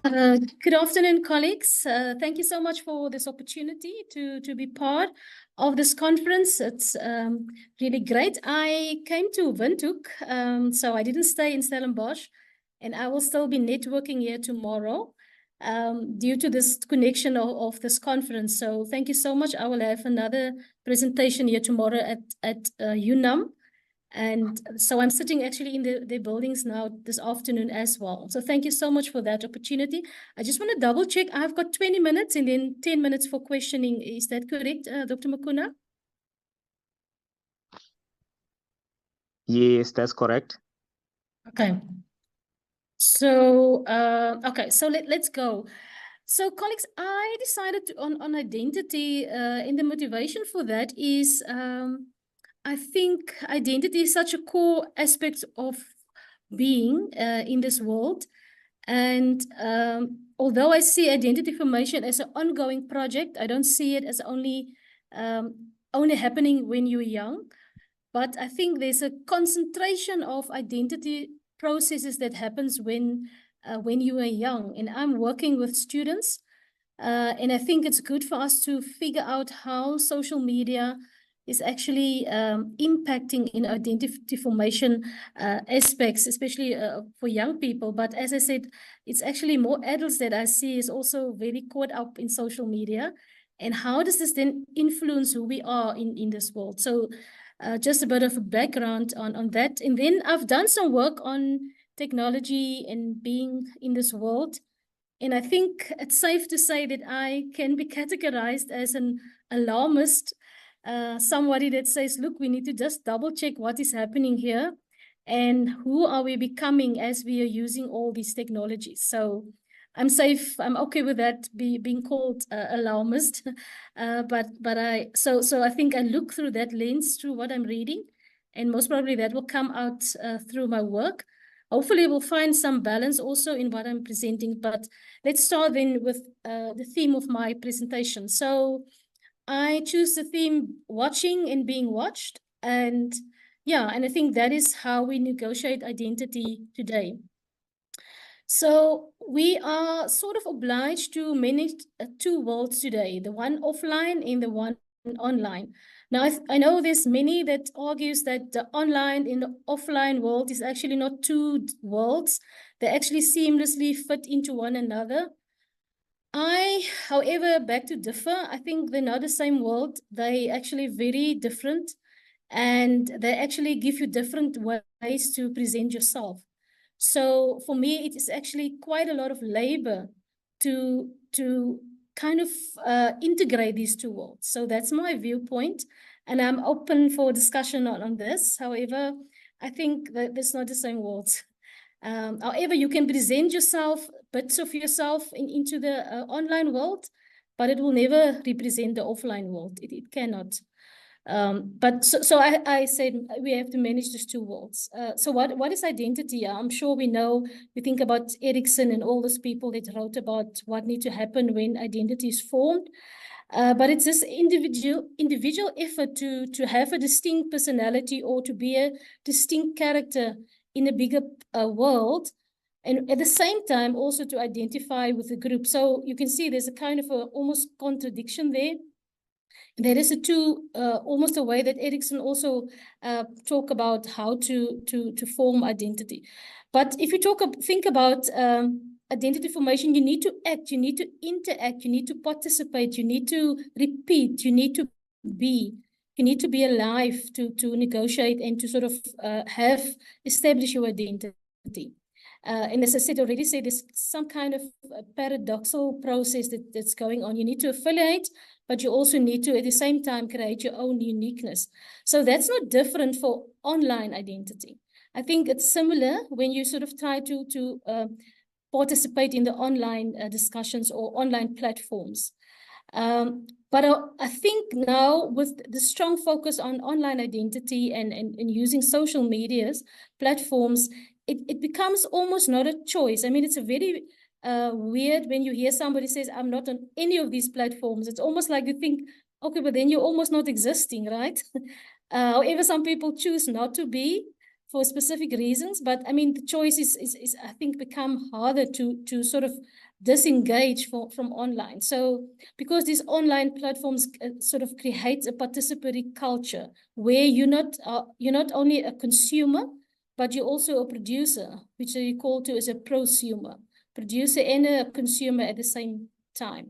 Good afternoon, colleagues. Thank you so much for this opportunity to be part of this conference. It's really great. I came to Windhoek, so I didn't stay in Stellenbosch, and I will still be networking here tomorrow due to this connection of this conference. So thank you so much. I will have another presentation here tomorrow at UNAM. And so I'm sitting actually in the buildings now this afternoon as well. So thank you so much for that opportunity. I just want to double check. I've got 20 minutes and then 10 minutes for questioning. Is that correct, Dr. Makuna? Yes, that's correct. Okay. So, so let's go. So colleagues, I decided on identity, and the motivation for that is, I think identity is such a core aspect of being in this world. And although I see identity formation as an ongoing project, I don't see it as only happening when you're young. But I think there's a concentration of identity processes that happens when you are young. And I'm working with students, and I think it's good for us to figure out how social media is actually impacting in identity formation aspects, especially for young people. But as I said, it's actually more adults that I see is also very caught up in social media. And how does this then influence who we are in this world? So just a bit of a background on that. And then I've done some work on technology and being in this world. And I think it's safe to say that I can be categorized as an alarmist, somebody that says, look, we need to just double check what is happening here and who are we becoming as we are using all these technologies. So I'm safe. I'm okay with that being called alarmist. But I think I look through that lens through what I'm reading, and most probably that will come out through my work. Hopefully we'll find some balance also in what I'm presenting, but let's start then with the theme of my presentation. So I choose the theme watching and being watched. And yeah, and I think that is how we negotiate identity today. So we are sort of obliged to manage two worlds today, the one offline and the one online. Now, I know there's many that argues that the online and the offline world is actually not two worlds. They actually seamlessly fit into one another. However, beg to differ. I think they're not the same world. They actually very different, and they actually give you different ways to present yourself. So for me, it is actually quite a lot of labor to kind of integrate these two worlds. So that's my viewpoint, and I'm open for discussion on this. However, I think that it's not the same worlds. However, you can present yourself, bits of yourself into the online world, but it will never represent the offline world. It cannot. But so I said we have to manage these two worlds. So what is identity? I'm sure we know, we think about Erickson and all those people that wrote about what needs to happen when identity is formed. But it's this individual effort to have a distinct personality or to be a distinct character in a bigger world. And at the same time, also to identify with the group. So you can see there's a kind of almost contradiction there. There is almost a way that Erickson also talk about how to form identity. But if you think about identity formation, you need to act, you need to interact, you need to participate, you need to repeat, you need to be. You need to be alive to negotiate and to sort of establish your identity. And as I said already, there's some kind of paradoxical process that's going on. You need to affiliate, but you also need to, at the same time, create your own uniqueness. So that's not different for online identity. I think it's similar when you sort of try to participate in the online discussions or online platforms. But I think now with the strong focus on online identity and using social medias, platforms, it becomes almost not a choice. I mean, it's a very weird when you hear somebody says, I'm not on any of these platforms. It's almost like you think, okay, but then you're almost not existing, right? However, some people choose not to be. for specific reasons. But I mean, the choice is I think become harder to sort of disengage from online. So because these online platforms sort of create a participatory culture where you're not only a consumer, but you're also a producer, which you call to as a prosumer, producer and a consumer at the same time.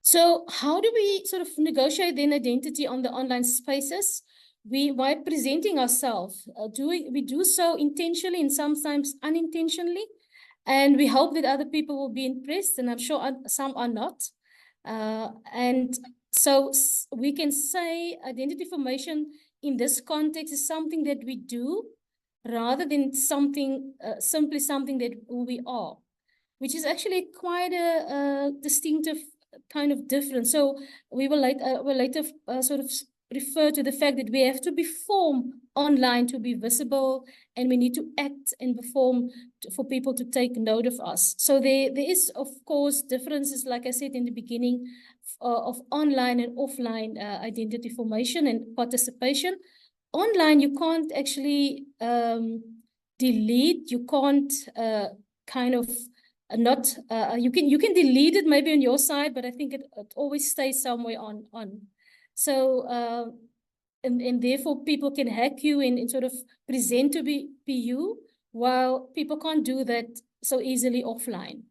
So how do we sort of negotiate then identity on the online spaces? By presenting ourselves, we do so intentionally and sometimes unintentionally, and we hope that other people will be impressed, and I'm sure some are not. And so we can say identity formation in this context is something that we do rather than something simply something that who we are, which is actually quite a distinctive kind of difference. So we will later sort of refer to the fact that we have to perform online to be visible, and we need to act and perform for people to take note of us. So there is, of course, differences, like I said in the beginning, of online and offline identity formation and participation. Online, you can't actually delete, you can't kind of not you can delete it maybe on your side, but I think it always stays somewhere on. So and therefore people can hack you and sort of present to be you, while people can't do that so easily offline.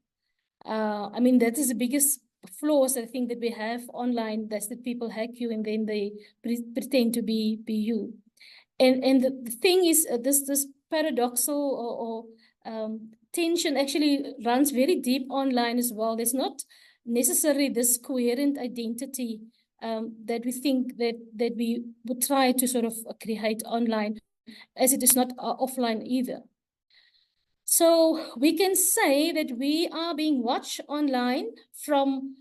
I mean, that is the biggest flaws I think that we have online. That's that people hack you and then they pretend to be you. And the thing is, this paradoxal or tension actually runs very deep online as well. There's not necessarily this coherent identity that we think that we would try to sort of create online, as it is not offline either. So we can say that we are being watched online from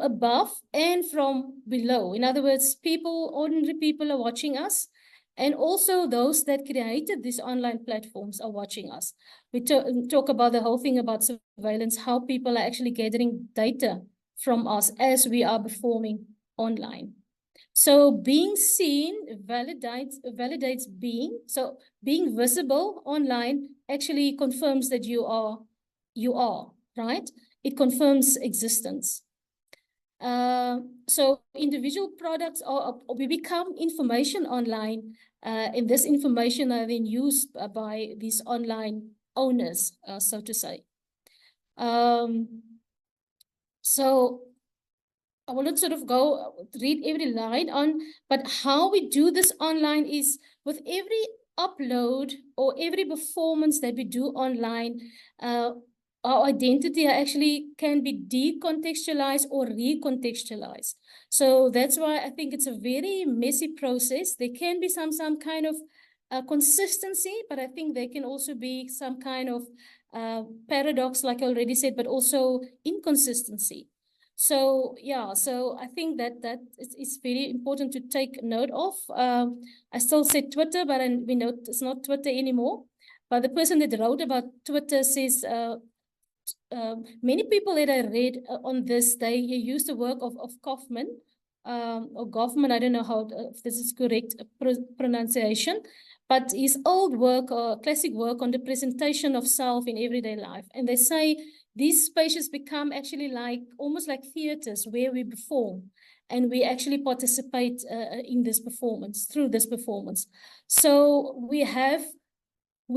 above and from below. In other words, ordinary people are watching us, and also those that created these online platforms are watching us. We talk about the whole thing about surveillance, how people are actually gathering data from us as we are performing online. So being seen validates being. So being visible online actually confirms that you are, right? It confirms existence. So individual products we become information online, and this information are then used by these online owners, so to say. So I will not sort of go read every line on, but how we do this online is with every upload or every performance that we do online, our identity actually can be decontextualized or recontextualized. So that's why I think it's a very messy process. There can be some kind of consistency, but I think there can also be some kind of paradox, like I already said, but also inconsistency. So yeah, so I think that it's very important to take note of. I still say Twitter, but we know it's not Twitter anymore. But the person that wrote about Twitter says many people that I read on this, they use the work of Kaufman, or Goffman, I don't know how if this is correct pronunciation, but his old work, classic work on the presentation of self in everyday life. And they say these spaces become actually almost like theaters where we perform and we actually participate in this performance, through this performance. So we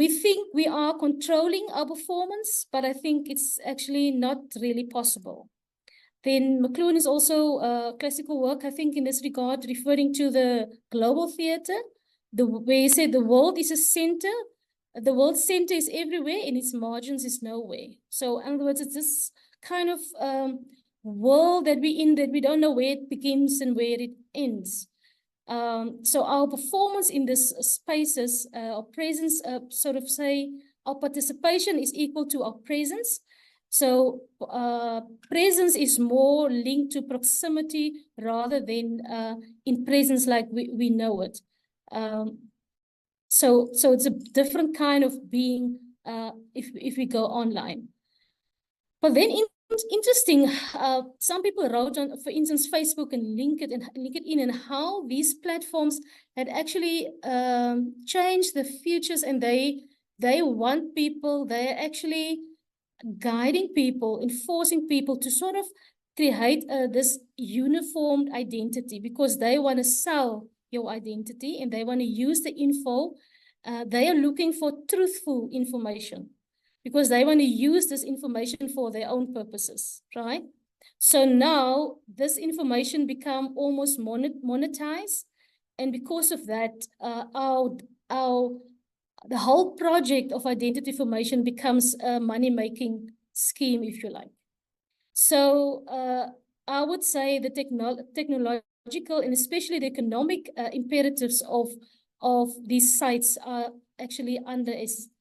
think we are controlling our performance, but I think it's actually not really possible. Then McLuhan is also classical work, I think, in this regard, referring to the global theater, where he said the world is a center. The world center is everywhere and its margins is nowhere. So in other words, it's this kind of world that we're in that we don't know where it begins and where it ends. So our performance in this spaces, our presence, sort of say, our participation is equal to our presence. So presence is more linked to proximity rather than in presence like we know it. So it's a different kind of being if we go online. But then in interesting. Some people wrote on, for instance, Facebook and LinkedIn, and how these platforms had actually changed the futures, and they want people. They're actually guiding people, enforcing people to sort of create this uniformed identity, because they want to sell your identity and they want to use the info. They are looking for truthful information, because they want to use this information for their own purposes, right? So now this information become almost monetized. And because of that, the whole project of identity formation becomes a money-making scheme, if you like. So I would say the technological and especially the economic imperatives of these sites are actually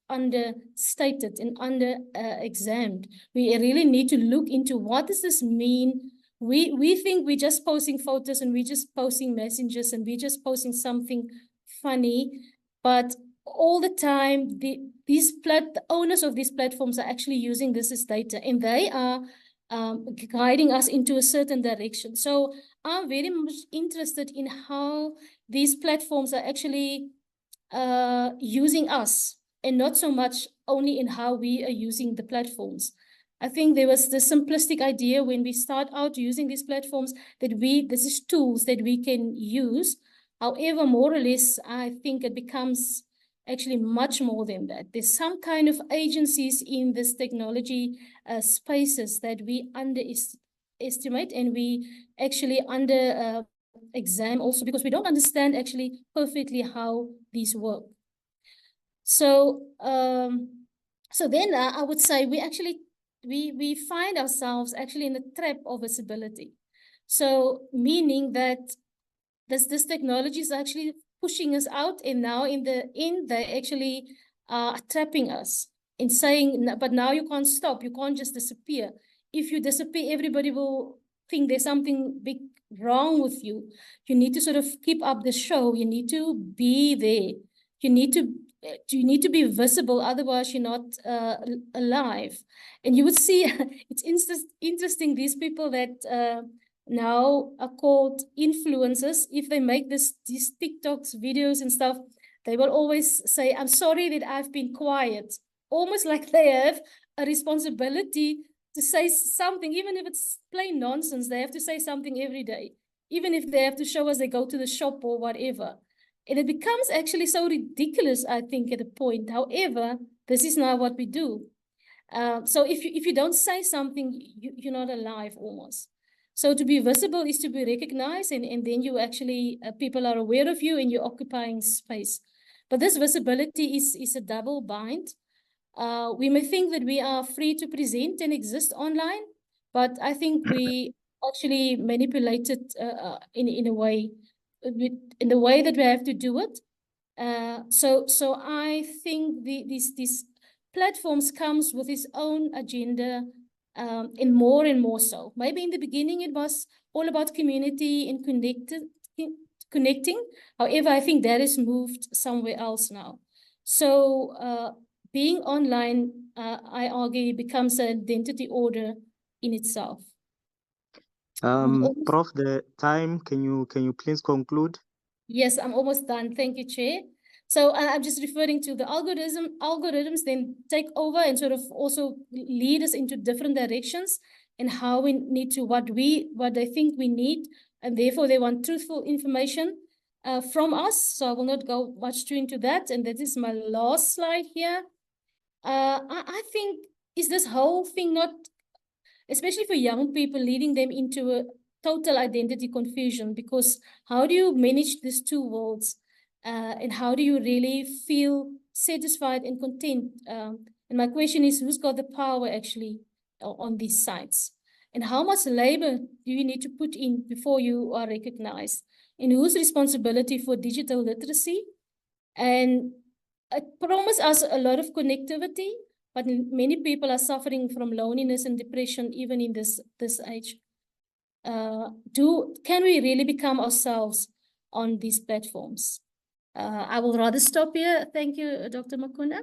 understated and under-examined. We really need to look into what does this mean. We think we're just posting photos and we're just posting messages and we're just posting something funny, but all the time, the owners of these platforms are actually using this as data, and they are guiding us into a certain direction. So I'm very much interested in how these platforms are actually using us, and not so much only in how we are using the platforms. I think there was the simplistic idea when we start out using these platforms that this is tools that we can use. However, more or less, I think it becomes actually much more than that. There's some kind of agencies in this technology spaces that we underestimate, and we actually examine also, because we don't understand actually perfectly how these work. So then I would say we find ourselves actually in the trap of visibility. So meaning that this technology is actually pushing us out, and now in the end, they actually are trapping us in saying, but now you can't stop, you can't just disappear. If you disappear, everybody will think there's something big wrong with you. You need to sort of keep up the show. You need to be there. You need to be visible, otherwise you're not alive. And you would see, it's interesting, these people that now are called influencers. If they make these TikToks, videos and stuff, they will always say, I'm sorry that I've been quiet. Almost like they have a responsibility to say something, even if it's plain nonsense. They have to say something every day, even if they have to show us they go to the shop or whatever. And it becomes actually so ridiculous, I think, at a point. However, this is not what we do. So if you don't say something, you're not alive almost. So to be visible is to be recognized, and then you actually, people are aware of you and you're occupying space. But this visibility is a double bind. We may think that we are free to present and exist online, but I think we actually manipulate it in a way, in the way that we have to do it. So I think these platforms comes with its own agenda, and more so. Maybe in the beginning it was all about community and connecting. However, I think that is moved somewhere else now. So being online, I argue, becomes an identity order in itself. Prof, the time, can you please conclude? Yes, I'm almost done. Thank you, Chair. So I'm just referring to the algorithms then take over and sort of also lead us into different directions, and how we need to, what they think we need, and therefore they want truthful information from us. So I will not go much too into that. And that is my last slide here. I think, is this whole thing not, especially for young people, leading them into a total identity confusion? Because how do you manage these two worlds? And how do you really feel satisfied and content? And my question is, who's got the power actually on these sites? And how much labor do you need to put in before you are recognized? And whose responsibility for digital literacy? And it promises us a lot of connectivity, but many people are suffering from loneliness and depression even in this age. Can we really become ourselves on these platforms? I will rather stop here. Thank you, Dr. Makunda.